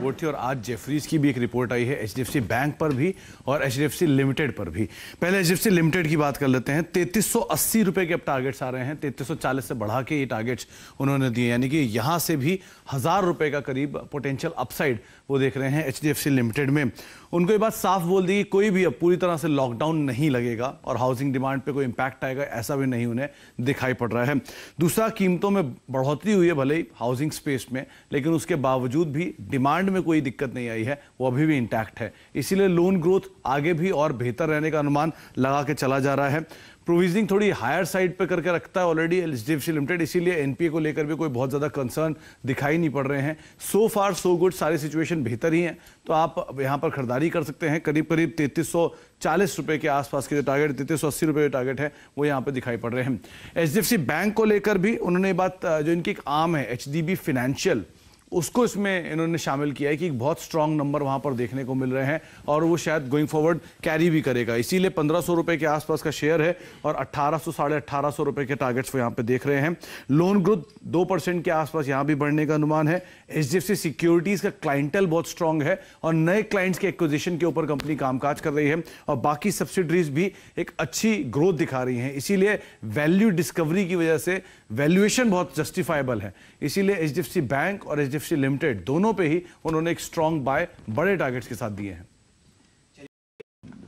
Report थी और आज जेफरीज की भी एक रिपोर्ट आई है, एचडीएफसी बैंक पर भी और एचडीएफसी लिमिटेड पर भी। पहले एचडीएफसी लिमिटेड की बात कर लेते हैं। 3380 रुपए के अब टारगेट्स आ रहे हैं, 3340 से बढ़ा के ये टारगेट्स उन्होंने दिए, यानी कि यहां से भी 1000 रुपए का करीब पोटेंशियल अपसाइड वो देख रहे हैं एचडीएफसी लिमिटेड में। उनको ये बात साफ बोल दी कि कोई भी अब पूरी तरह से लॉकडाउन नहीं लगेगा और हाउसिंग डिमांड पे कोई इंपैक्ट आएगा, ऐसा भी नहीं उन्हें दिखाई पड़ रहा है। दूसरा, कीमतों में बढ़ोतरी हुई है भले ही हाउसिंग स्पेस में, लेकिन उसके बावजूद भी डिमांड में कोई दिक्कत नहीं आई है, वो अभी भी इंटैक्ट है। इसीलिए लोन ग्रोथ आगे भी और बेहतर रहने का अनुमान लगा के चला जा रहा है। प्रोविजनिंग थोड़ी हायर साइड पे करके रखता है ऑलरेडी एचडीएफसी लिमिटेड, इसीलिए एनपीए को लेकर भी कोई बहुत ज़्यादा कंसर्न दिखाई नहीं पड़ रहे हैं। सो फार सो गुड, सारी सिचुएशन बेहतर ही है, तो आप यहाँ पर खरीदारी कर सकते हैं। करीब करीब 3340 रुपए के आसपास के जो टारगेट, 3380 रुपए के टारगेट है, वो यहाँ पे दिखाई पड़ रहे हैं। एचडीएफसी बैंक को लेकर भी उन्होंने बात, जो इनकी एक आर्म है एचडीबी फाइनेंशियल, उसको इसमें इन्होंने शामिल किया है कि बहुत स्ट्रांग नंबर वहां पर देखने को मिल रहे हैं और वो शायद गोइंग फॉरवर्ड कैरी भी करेगा। इसीलिए 1500 रुपए के आसपास का शेयर है और 1800 साढ़े 1800 रुपए के टारगेट्स वो यहाँ पे देख रहे हैं। लोन ग्रोथ 2% के आसपास यहाँ भी बढ़ने का अनुमान है। एचडीएफसी सिक्योरिटीज का क्लाइंटल बहुत स्ट्रांग है और नए क्लाइंट्स के एक्विजिशन के ऊपर कंपनी कामकाज कर रही है और बाकी सब्सिडरीज भी एक अच्छी ग्रोथ दिखा रही हैं। इसीलिए वैल्यू डिस्कवरी की वजह से वैल्यूएशन बहुत जस्टिफाइबल है। इसीलिए एचडीएफसी बैंक और एचडीएफसी लिमिटेड दोनों पे ही उन्होंने एक स्ट्रॉन्ग बाय बड़े टारगेट्स के साथ दिए हैं।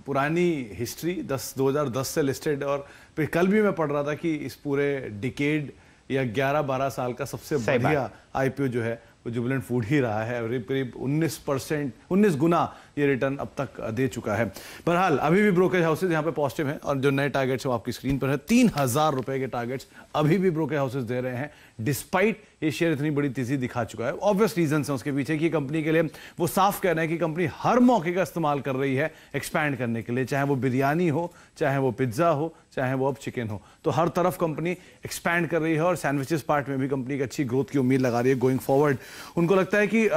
पुरानी हिस्ट्री 2010 से लिस्टेड, और फिर कल भी मैं पढ़ रहा था कि इस पूरे डिकेड या 11-12 साल का सबसे बढ़िया आईपीओ जो है वो जुबिलेंट फूड ही रहा है। करीब 19 गुना ये रिटर्न अब तक दे चुका है। बहरहाल अभी भी ब्रोकरेज हाउसेज यहाँ पे पॉजिटिव हैं और जो नए टारगेट्स वो आपकी स्क्रीन पर है। 3000 रुपए के टारगेट्स अभी भी ब्रोकरेज हाउसेज दे रहे हैं, डिस्पाइट ये शेयर इतनी बड़ी तेजी दिखा चुका है। ऑब्वियस रीजन है उसके पीछे कि कंपनी के लिए वो साफ कहना है कि कंपनी हर मौके का इस्तेमाल कर रही है एक्सपैंड करने के लिए, चाहे वो बिरयानी हो, चाहे वो पिज्जा हो, चाहे वो अब चिकन हो, तो हर तरफ कंपनी एक्सपैंड कर रही है और सैंडविचेस पार्ट में भी कंपनी की अच्छी ग्रोथ की उम्मीद लगा रही है गोइंग फॉरवर्ड। उनको लगता है कि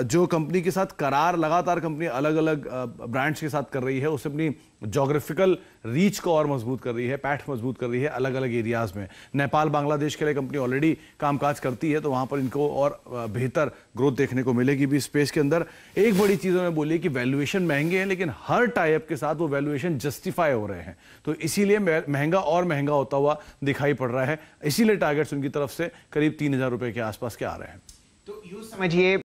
जो कंपनी के साथ करार लगातार कंपनी अलग अलग ब्रांड्स के साथ कर रही है, उससे अपनी जोग्राफिकल रीच को और मजबूत कर रही है, पैठ मजबूत कर रही है अलग अलग एरियाज में। नेपाल बांग्लादेश के लिए कंपनी ऑलरेडी कामकाज करती है, तो वहां पर इनको और बेहतर ग्रोथ देखने को मिलेगी भी स्पेस के अंदर। एक बड़ी चीज उन्होंने बोली कि वैल्यूएशन महंगे हैं, लेकिन हर टाइप के साथ वो वैल्यूएशन जस्टिफाई हो रहे हैं, तो इसीलिए महंगा और महंगा होता हुआ दिखाई पड़ रहा है। इसीलिए टारगेट्स उनकी तरफ से करीब 3000 रुपए के आसपास के आ रहे हैं। तो यूं समझिए